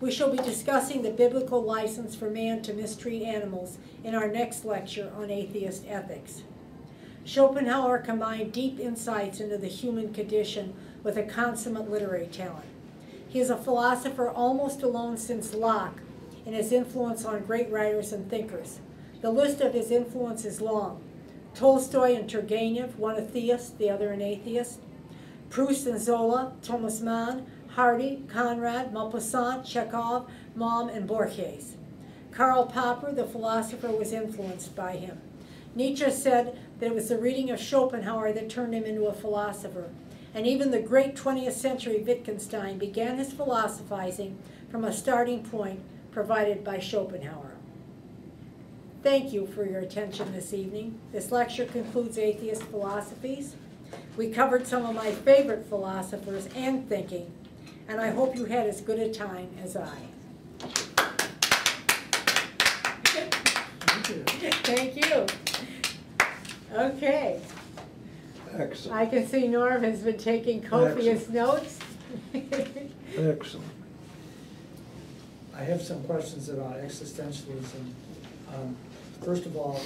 We shall be discussing the biblical license for man to mistreat animals in our next lecture on atheist ethics. Schopenhauer combined deep insights into the human condition with a consummate literary talent. He is a philosopher almost alone since Locke in his influence on great writers and thinkers. The list of his influence is long. Tolstoy and Turgenev, one a theist, the other an atheist. Proust and Zola, Thomas Mann, Hardy, Conrad, Maupassant, Chekhov, Malm, and Borges. Karl Popper, the philosopher, was influenced by him. Nietzsche said that it was the reading of Schopenhauer that turned him into a philosopher. And even the great 20th century Wittgenstein began his philosophizing from a starting point provided by Schopenhauer. Thank you for your attention this evening. This lecture concludes Atheist Philosophies. We covered some of my favorite philosophers and thinking, and I hope you had as good a time as I. Thank you. Okay. Excellent. I can see Norm has been taking copious notes. Excellent. I have some questions about existentialism. First of all,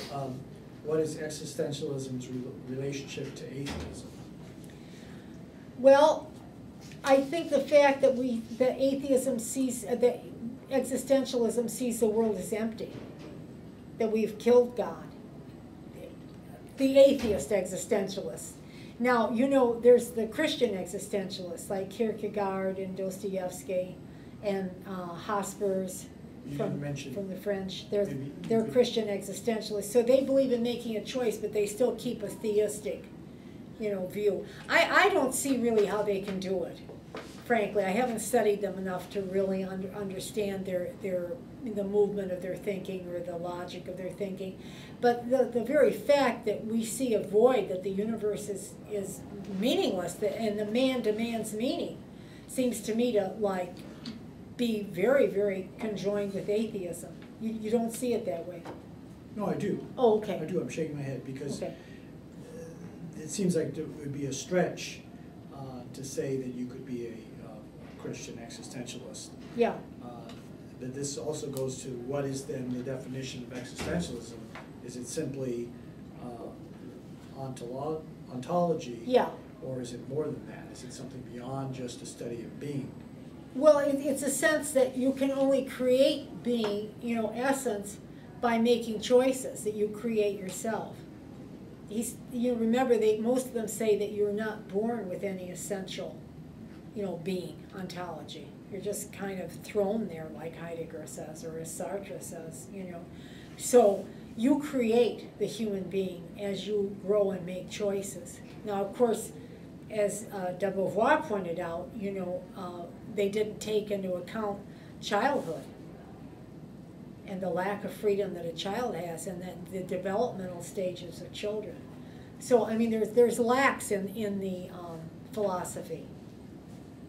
what is existentialism's relationship to atheism? Well, I think the fact that atheism sees, that existentialism sees the world as empty, that we've killed God. The atheist existentialists. Now, you know, there's the Christian existentialists like Kierkegaard and Dostoevsky and Hospers from the French. They're Christian existentialists. So they believe in making a choice, but they still keep a theistic, view. I don't see really how they can do it. Frankly, I haven't studied them enough to really understand the movement of their thinking or the logic of their thinking. But the very fact that we see a void, that the universe is meaningless, and the man demands meaning, seems to me to be very, very conjoined with atheism. You don't see it that way? No, I do. Oh, okay. I do. I'm shaking my head because okay. It seems like it would be a stretch to say that you could be a Christian existentialist. Yeah. But this also goes to what is then the definition of existentialism? Is it simply ontology? Yeah. Or is it more than that? Is it something beyond just a study of being? Well, it's a sense that you can only create being, essence, by making choices that you create yourself. Remember, most of them say that you're not born with any essential, being, ontology. You're just kind of thrown there, like Heidegger says, or as Sartre says, So you create the human being as you grow and make choices. Now, of course, as de Beauvoir pointed out, they didn't take into account childhood and the lack of freedom that a child has, and that the developmental stages of children. So, I mean, there's lacks in the philosophy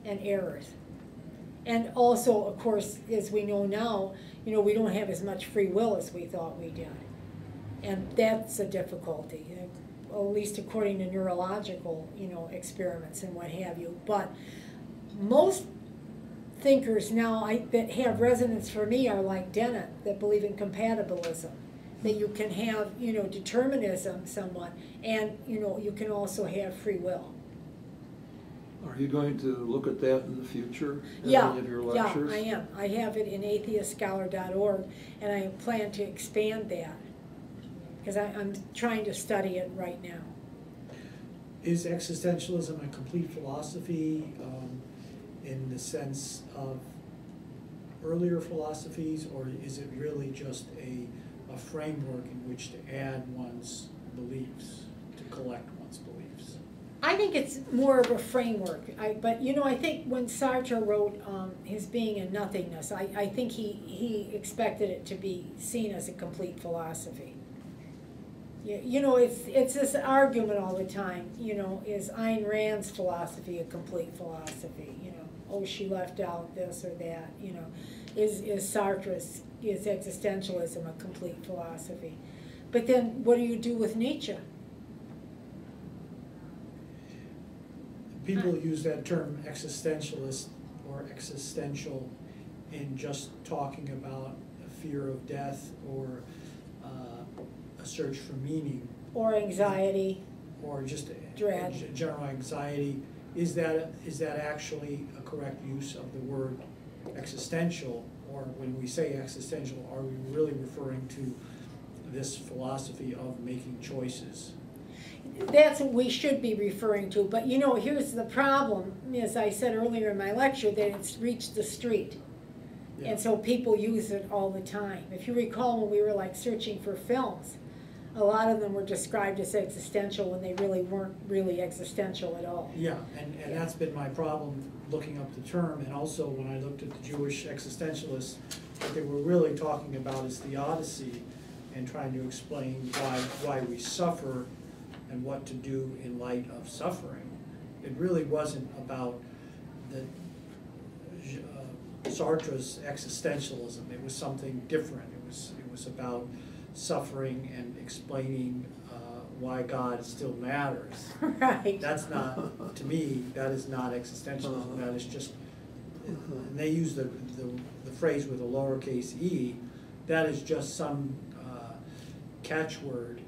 and errors. And also, of course, as we know now, we don't have as much free will as we thought we did. And that's a difficulty, at least according to neurological, experiments and what have you. But most thinkers now that have resonance for me are like Dennett, that believe in compatibilism, that you can have, determinism somewhat, and, you can also have free will. Are you going to look at that in the future in Yeah, any of your lectures? Yeah, I am. I have it in AtheistScholar.org, and I plan to expand that, because I'm trying to study it right now. Is existentialism a complete philosophy in the sense of earlier philosophies, or is it really just a framework in which to add one's beliefs, to collect one's beliefs? I think it's more of a framework. But I think when Sartre wrote his Being and Nothingness, I think he expected it to be seen as a complete philosophy. It's this argument all the time, is Ayn Rand's philosophy a complete philosophy? Oh, she left out this or that, Is Sartre's, is existentialism a complete philosophy? But then what do you do with Nietzsche? People use that term existentialist or existential in just talking about a fear of death or a search for meaning. Or anxiety. Or just dread. General anxiety. Is that actually a correct use of the word existential? Or when we say existential, are we really referring to this philosophy of making choices? That's what we should be referring to, but you know, here's the problem, as I said earlier in my lecture, that it's reached the street. Yeah. And so people use it all the time. If you recall, when we were like searching for films, a lot of them were described as existential when they really weren't really existential at all. Yeah, and that's been my problem looking up the term, and also when I looked at the Jewish existentialists, what they were really talking about is theodicy and trying to explain why we suffer and what to do in light of suffering. It really wasn't about Sartre's existentialism. It was something different. It was about suffering and explaining why God still matters. Right. That's not, to me, that is not existentialism. That is just, and they use the phrase with a lowercase e, that is just some catchword,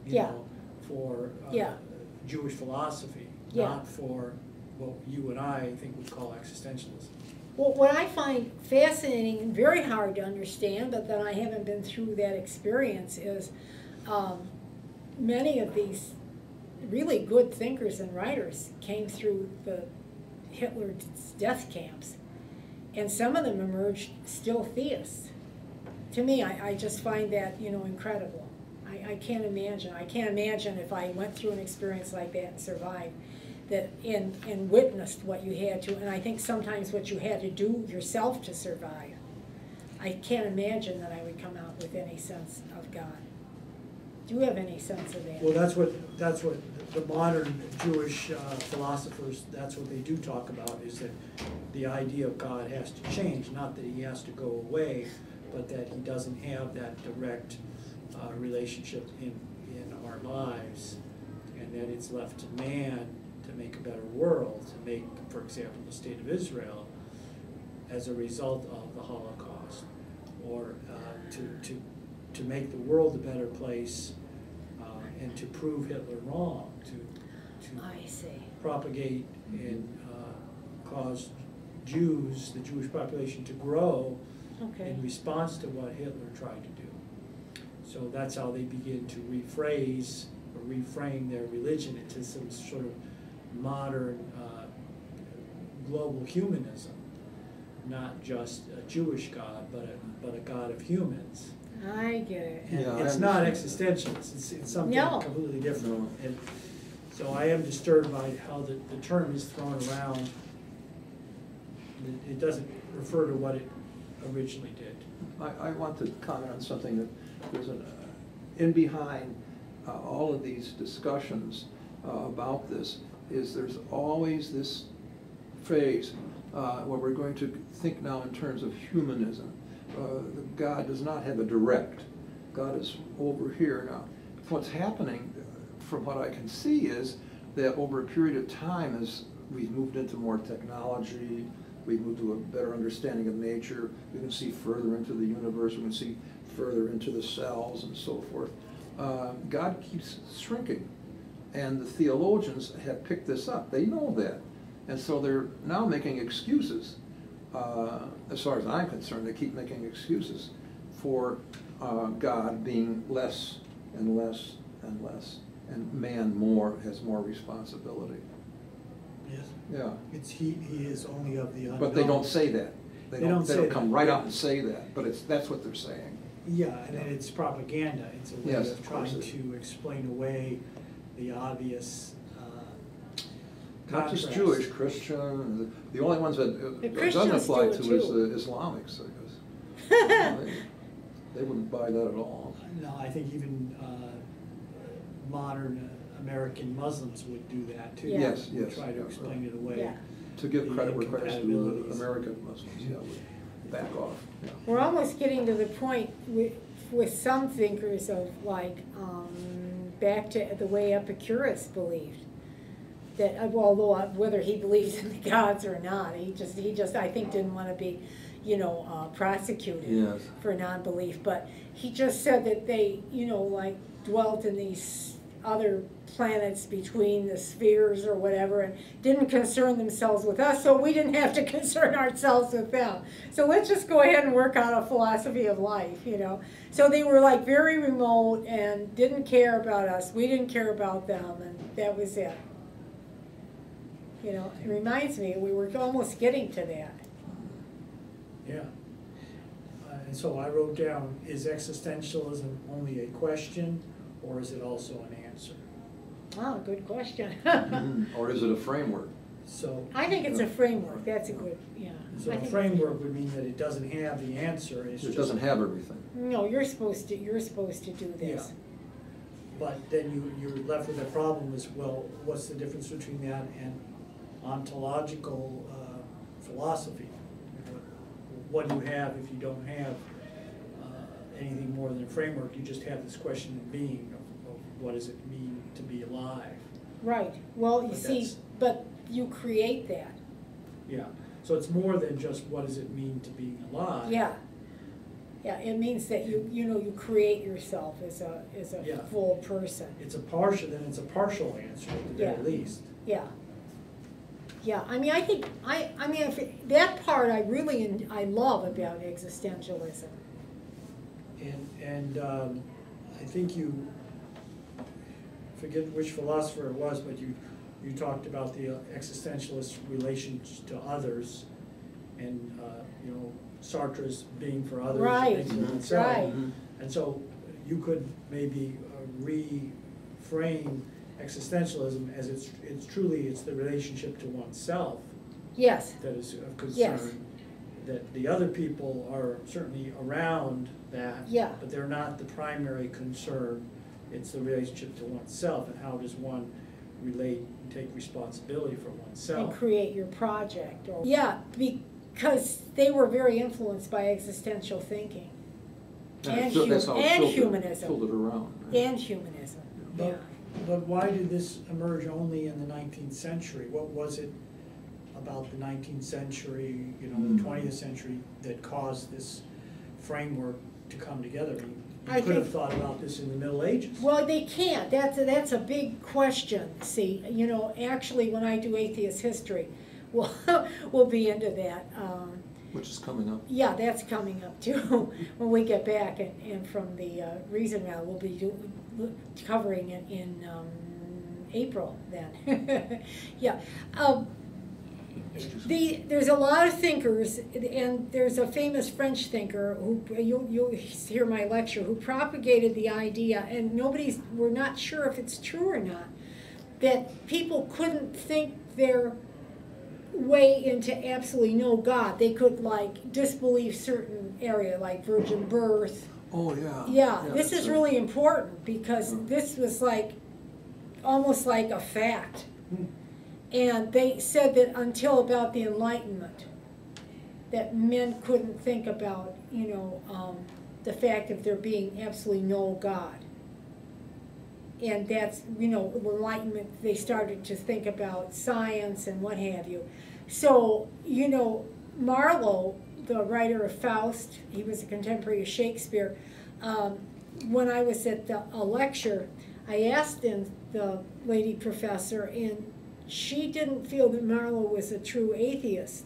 you know, for Jewish philosophy, not for what you and I think would call existentialism. Well, what I find fascinating and very hard to understand, but that I haven't been through that experience, is many of these really good thinkers and writers came through the Hitler's death camps, and some of them emerged still theists. To me, I just find that, you know, incredible. I can't imagine. I can't imagine if I went through an experience like that and survived, that and witnessed what you had to, and I think sometimes what you had to do yourself to survive. I can't imagine that I would come out with any sense of God. Do you have any sense of that? Well, that's what the modern Jewish philosophers, that's what they do talk about, is that the idea of God has to change, not that he has to go away, but that he doesn't have that direct relationship in our lives, and that it's left to man to make a better world, to make, for example, the state of Israel as a result of the Holocaust, or to make the world a better place, and to prove Hitler wrong, to I see. propagate and cause Jews, the Jewish population, to grow in response to what Hitler tried to do. So that's how they begin to rephrase or reframe their religion into some sort of modern global humanism, not just a Jewish God, but a God of humans. I get it. And Yeah, it's not existentialist. It's something completely different. No. And so I am disturbed by how the term is thrown around. It doesn't refer to what it originally did. I want to comment on something that there's in behind all of these discussions about this is there's always this phase where we're going to think now in terms of humanism. God does not have a direct. God is over here now. What's happening, from what I can see, is that over a period of time, as we've moved into more technology, we've moved to a better understanding of nature, we can see further into the universe, we can see further into the cells and so forth. God keeps shrinking. And the theologians have picked this up. They know that. And so they're now making excuses. As far as I'm concerned, they keep making excuses for God being less and less and less, and man has more responsibility. Yes. Yeah. It's he is only of the unknown. But they don't say that. They don't come right Yeah. out and say that. But that's what they're saying. Yeah, and it's propaganda. It's a way Yes, of of course trying it is. to explain away the obvious Not just contrast. Jewish, Christian. The only ones that it doesn't Christians apply do it to is too. the Islamics, I guess. They wouldn't buy that at all. No, I think even modern American Muslims would do that too. Yeah. Yes, Would yes. try to explain it away. Yeah. To give The credit where credit's due, incompatibilities. American Muslims, would back off. Yeah. We're almost getting to the point with some thinkers of like back to the way Epicurus believed. That although whether he believes in the gods or not, he just I think didn't want to be prosecuted Yes. for non-belief. But he just said that they, like dwelt in these other planets between the spheres or whatever, and didn't concern themselves with us, so we didn't have to concern ourselves with them. So let's just go ahead and work out a philosophy of life, So they were like very remote and didn't care about us. We didn't care about them, and that was it. It reminds me, we were almost getting to that. Yeah. And so I wrote down, is existentialism only a question, or is it also an answer? Oh, good question. Or is it a framework? So I think it's a framework. That's a good, So I a think framework would mean that it doesn't have the answer. It's It just, doesn't have everything. No, you're supposed to do this. Yeah. But then you're left with a problem is, well, what's the difference between that and ontological philosophy? What do you have if you don't have anything more than a framework? You just have this question of being, of what does it mean to be alive? Right. Well, you But see, that's- but you create that. Yeah, so it's more than just what does it mean to be alive? Yeah. Yeah, it means that you create yourself as a Yeah. full person. It's a partial answer at the very Yeah. least. Yeah. Yeah, I mean, I think, that part I love about existentialism. And I think you, forget which philosopher it was, but you talked about the existentialist relations to others, and Sartre's being for others, Right, being for oneself. right. And so you could maybe reframe existentialism as it's the relationship to oneself Yes, that is of concern. Yes. That the other people are certainly around that, Yeah. but they're not the primary concern. It's the relationship to oneself, and how does one relate and take responsibility for oneself. and create your project. Yeah, because they were very influenced by existential thinking. And that's how it and filtered- humanism. filtered around. And humanism, yeah. But why did this emerge only in the 19th century? What was it about the 19th century, the 20th century that caused this framework to come together? I mean, I you could have think- thought about this in the Middle Ages. Well, they can't. That's a big question. See, actually, when I do atheist history, we'll be into that. Which is coming up. Yeah, that's coming up too. When we get back and from the Reason Round, we'll be covering it in April then. Yeah. There's a lot of thinkers, and there's a famous French thinker who you'll hear my lecture, who propagated the idea, and we're not sure if it's true or not, that people couldn't think their way into absolutely no God. They could disbelieve certain area, like virgin birth. Oh, yeah. Yeah, this that's is right. really important because Yeah. this was almost like a fact. And they said that until about the Enlightenment, that men couldn't think about, the fact of there being absolutely no God. And that's, Enlightenment, they started to think about science and what have you. So, Marlowe, the writer of Faust, he was a contemporary of Shakespeare. When I was at a lecture, I asked the lady professor, and she didn't feel that Marlowe was a true atheist.